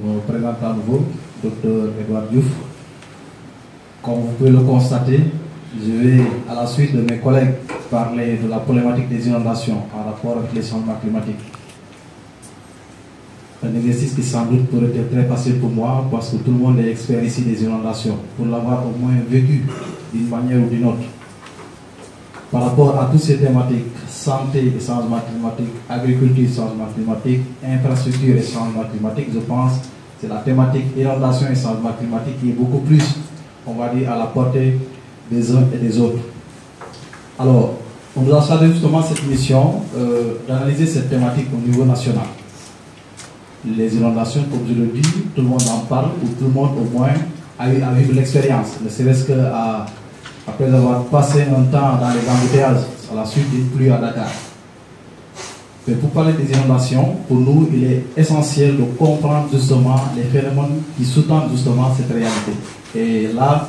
Je me présente à nouveau, Dr Edouard Diouf. Comme vous pouvez le constater, je vais, à la suite de mes collègues, parler de la problématique des inondations en rapport avec les changements climatiques. Un exercice qui sans doute pourrait être très facile pour moi parce que tout le monde est expert ici des inondations, pour l'avoir au moins vécu d'une manière ou d'une autre. Par rapport à toutes ces thématiques, santé et changement climatique, agriculture et changement climatique, infrastructure et changement climatique, je pense que c'est la thématique inondation et changement climatique qui est beaucoup plus, on va dire, à la portée des uns et des autres. Alors, on nous a chargé justement cette mission d'analyser cette thématique au niveau national. Les inondations, comme je le dis, tout le monde en parle, ou tout le monde au moins a eu à vivre l'expérience, ne serait-ce qu'après avoir passé un temps dans les embouteillages à la suite d'une pluie à Dakar. Mais pour parler des inondations, pour nous, il est essentiel de comprendre justement les phénomènes qui sous-tendent justement cette réalité. Et là,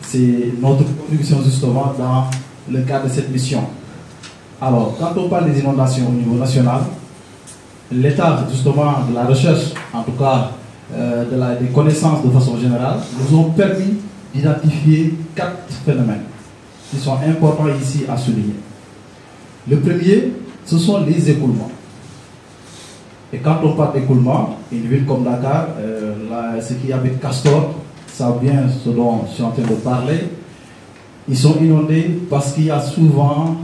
c'est notre contribution justement dans le cadre de cette mission. Alors, quand on parle des inondations au niveau national, l'état justement de la recherche, en tout cas des connaissances de façon générale, nous ont permis d'identifier 4 phénomènes qui sont importants ici à souligner. Le premier, ce sont les écoulements. Et quand on parle d'écoulement, une ville comme Dakar, ceux qui habitent Castor savent bien ce dont je suis en train de parler. Ils sont inondés parce qu'il y a souvent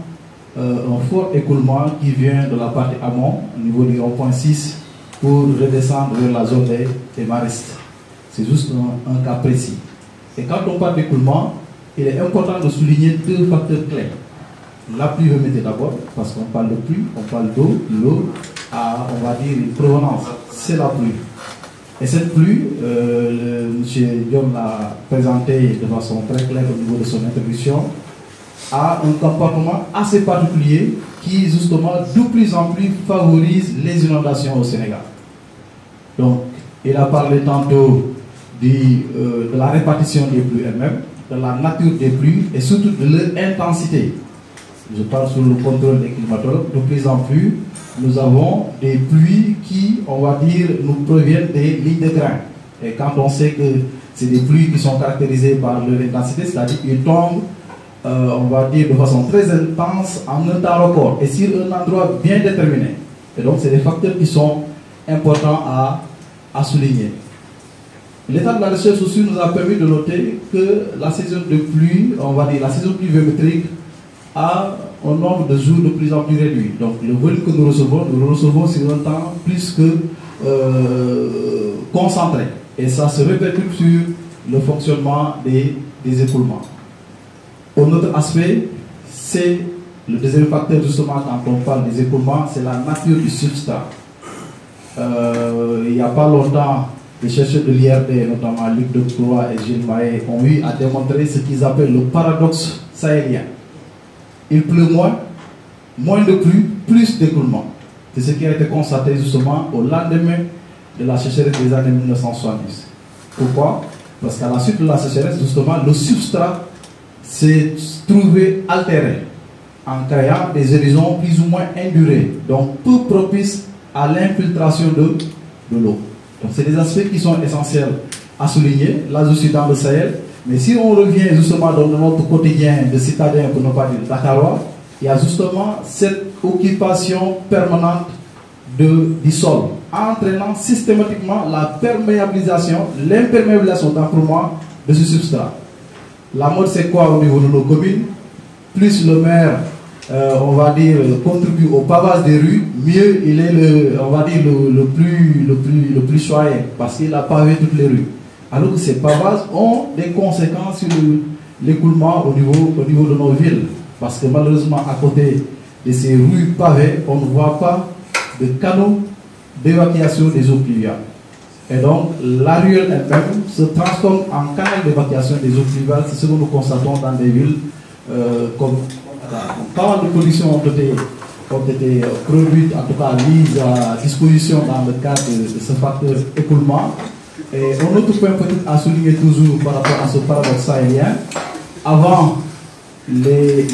un fort écoulement qui vient de la partie amont, au niveau du rond-point 6, pour redescendre vers la zone des maristes. C'est juste un cas précis. Et quand on parle d'écoulement, il est important de souligner 2 facteurs clés. La pluviométrie d'abord, parce qu'on parle de pluie, on parle d'eau. L'eau a, on va dire, une provenance, c'est la pluie. Et cette pluie, M. Dion l'a présenté de façon très claire au niveau de son introduction, a un comportement assez particulier qui, justement, de plus en plus favorise les inondations au Sénégal. Donc, il a parlé tantôt de la répartition des pluies elles-mêmes, de la nature des pluies et surtout de leur intensité. Je parle sous le contrôle des climatologues. De plus en plus, nous avons des pluies qui, on va dire, nous proviennent des lignes de grains. Et quand on sait que c'est des pluies qui sont caractérisées par leur intensité, c'est-à-dire qu'ils tombent, on va dire, de façon très intense en un temps record et sur un endroit bien déterminé. Et donc, c'est des facteurs qui sont importants à souligner. L'état de la recherche aussi nous a permis de noter que la saison de pluie, on va dire la saison pluviométrique, a un nombre de jours de plus en plus réduit. Donc le volume que nous le recevons sur un temps plus que concentré. Et ça se répercute sur le fonctionnement des écoulements. Un autre aspect, c'est le deuxième facteur justement quand on parle des écoulements, c'est la nature du substrat. Il n'y a pas longtemps, les chercheurs de l'IRD, notamment Luc Decroix et Gilles Maé, ont eu à démontrer ce qu'ils appellent le paradoxe sahélien. Il pleut moins de pluie, plus d'écoulement. C'est ce qui a été constaté justement au lendemain de la sécheresse des années 1970. Pourquoi? Parce qu'à la suite de la sécheresse, justement, le substrat s'est trouvé altéré en créant des horizons plus ou moins indurés, donc peu propices à l'infiltration de l'eau. Donc c'est des aspects qui sont essentiels à souligner, là je suis dans le Sahel, mais si on revient justement dans notre quotidien de citadin, pour ne pas dire Dakarois, il y a justement cette occupation permanente du sol, entraînant systématiquement la perméabilisation, l'imperméabilisation d'encoulement de ce substrat. La mode c'est quoi au niveau de nos communes? Plus le maire, on va dire, contribue au pavage des rues, mieux il est on va dire le plus choyé, parce qu'il a pavé toutes les rues. Alors que ces pavages ont des conséquences sur l'écoulement au niveau de nos villes. Parce que malheureusement, à côté de ces rues pavées, on ne voit pas de canaux d'évacuation des eaux pluviales. Et donc, la ruelle elle-même se transforme en canal d'évacuation des eaux pluviales. C'est ce que nous constatons dans des villes comme pas mal de pollutions ont été produites, en tout cas mises à disposition dans le cadre de ce facteur écoulement. Et un autre point peut-être à souligner toujours par rapport à ce paradoxe sahélien, avant les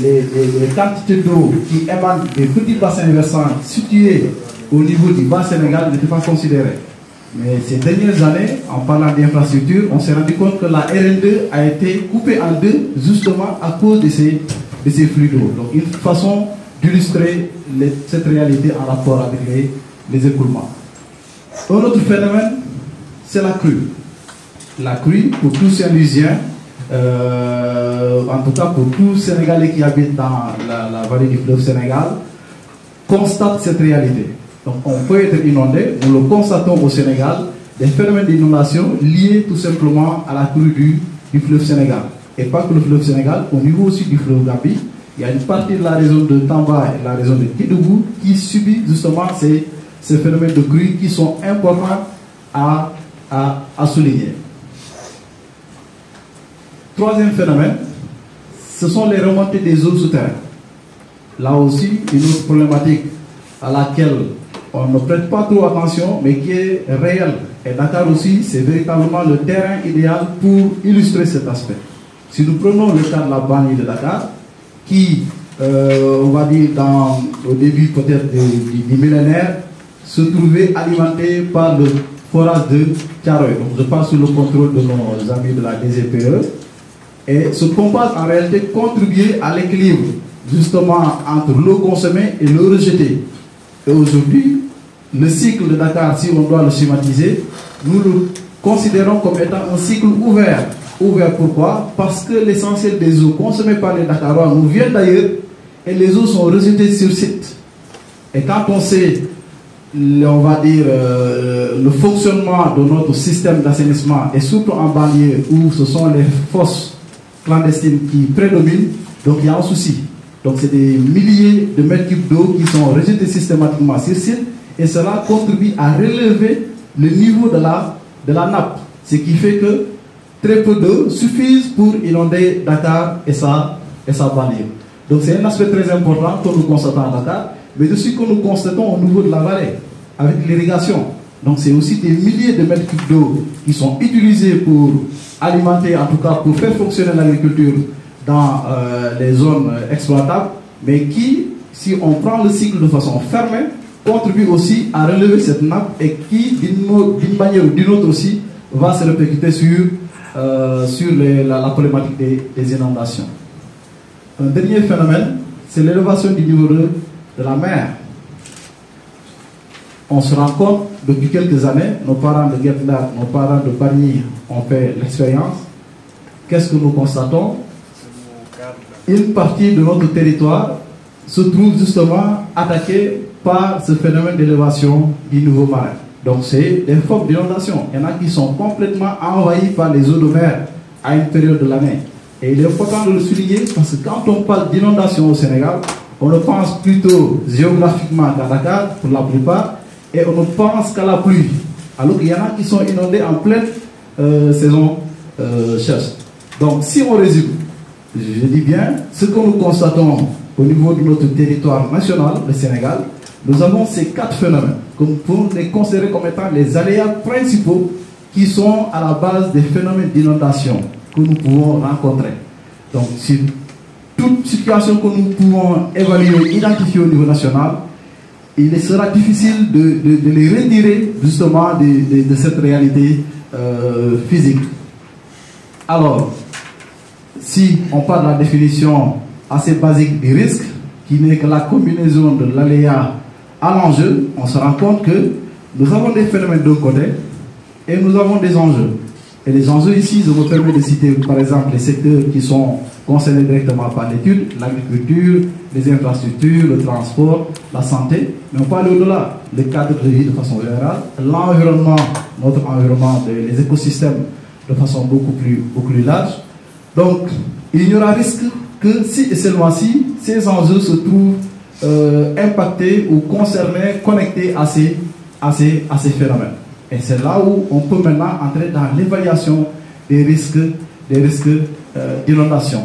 quantités d'eau qui émanent des petits bassins versants situés au niveau du bas Sénégal n'étaient pas considérées. Mais ces dernières années, en parlant d'infrastructure, on s'est rendu compte que la RN2 a été coupée en deux justement à cause de ces flux d'eau. Donc une façon d'illustrer cette réalité en rapport avec les écoulements. Un autre phénomène, c'est la crue. La crue, pour tous Saint-Louisiens, en tout cas pour tous Sénégalais qui habitent dans la vallée du fleuve Sénégal, constate cette réalité. Donc on peut être inondé, nous le constatons au Sénégal, des phénomènes d'inondation liés tout simplement à la crue du fleuve Sénégal. Et pas que le fleuve Sénégal, au niveau aussi du fleuve Gambie, il y a une partie de la région de Tamba et de la région de Kédougou qui subit justement ces phénomènes de crue qui sont importants à souligner. Troisième phénomène, ce sont les remontées des eaux souterraines. Là aussi, une autre problématique à laquelle on ne prête pas trop attention, mais qui est réelle. Et Dakar aussi, c'est véritablement le terrain idéal pour illustrer cet aspect. Si nous prenons le cas de la banlieue de Dakar, qui, on va dire, au début peut-être du millénaire, se trouvait alimenté par le forage de Thiaroye. Donc je parle sous le contrôle de nos amis de la DGPE. Et ce compas en réalité contribuait à l'équilibre justement entre l'eau consommée et l'eau rejetée. Et aujourd'hui, le cycle de Dakar, si on doit le schématiser, nous le considérons comme étant un cycle ouvert. Ouvert pourquoi? Parce que l'essentiel des eaux consommées par les Dakarois nous viennent d'ailleurs et les eaux sont rejetées sur site. Et quand on sait, on va dire, le fonctionnement de notre système d'assainissement et surtout en banlieue où ce sont les fosses clandestines qui prédominent, donc il y a un souci. Donc c'est des milliers de mètres cubes d'eau qui sont rejetés systématiquement sur site et cela contribue à relever le niveau de la nappe. Ce qui fait que très peu d'eau suffisent pour inonder Dakar et sa banlieue. Donc c'est un aspect très important que nous constatons à Dakar, mais aussi que nous constatons au niveau de la vallée, avec l'irrigation. Donc c'est aussi des milliers de mètres cubes d'eau qui sont utilisés pour alimenter, en tout cas pour faire fonctionner l'agriculture dans les zones exploitables, mais qui, si on prend le cycle de façon fermée, contribue aussi à relever cette nappe et qui, d'une manière ou d'une autre aussi, va se répercuter sur la problématique des inondations. Un dernier phénomène, c'est l'élévation du niveau de la mer. On se rend compte, depuis quelques années, nos parents de Guet-Ndar, nos parents de Bargny ont fait l'expérience. Qu'est-ce que nous constatons? Une partie de notre territoire se trouve justement attaquée par ce phénomène d'élévation du niveau marin. Donc c'est des formes d'inondation. Il y en a qui sont complètement envahis par les eaux de mer à une période de l'année. Et il est important de le souligner parce que quand on parle d'inondation au Sénégal, on ne pense plutôt géographiquement qu'à Dakar pour la plupart, et on ne pense qu'à la pluie. Alors qu'il y en a qui sont inondés en pleine saison sèche. Donc si on résume, je dis bien, ce que nous constatons au niveau de notre territoire national, le Sénégal, nous avons ces quatre phénomènes, qu'on peut les considérer comme étant les aléas principaux qui sont à la base des phénomènes d'inondation que nous pouvons rencontrer. Donc, sur toute situation que nous pouvons évaluer, identifier au niveau national, il sera difficile de les retirer justement de cette réalité physique. Alors, si on parle de la définition assez basique du risque, qui n'est que la combinaison de l'aléa à l'enjeu, on se rend compte que nous avons des phénomènes d'un côté et nous avons des enjeux. Et les enjeux ici, je me permets de citer par exemple les secteurs qui sont concernés directement par l'étude, l'agriculture, les infrastructures, le transport, la santé, mais on parle au-delà, le cadre de vie de façon générale, l'environnement, notre environnement, les écosystèmes de façon beaucoup plus large. Donc, il n'y aura risque que si et seulement si ces enjeux se trouvent impactés ou concernés, connectés à ces phénomènes. Et c'est là où on peut maintenant entrer dans l'évaluation des risques d'inondation.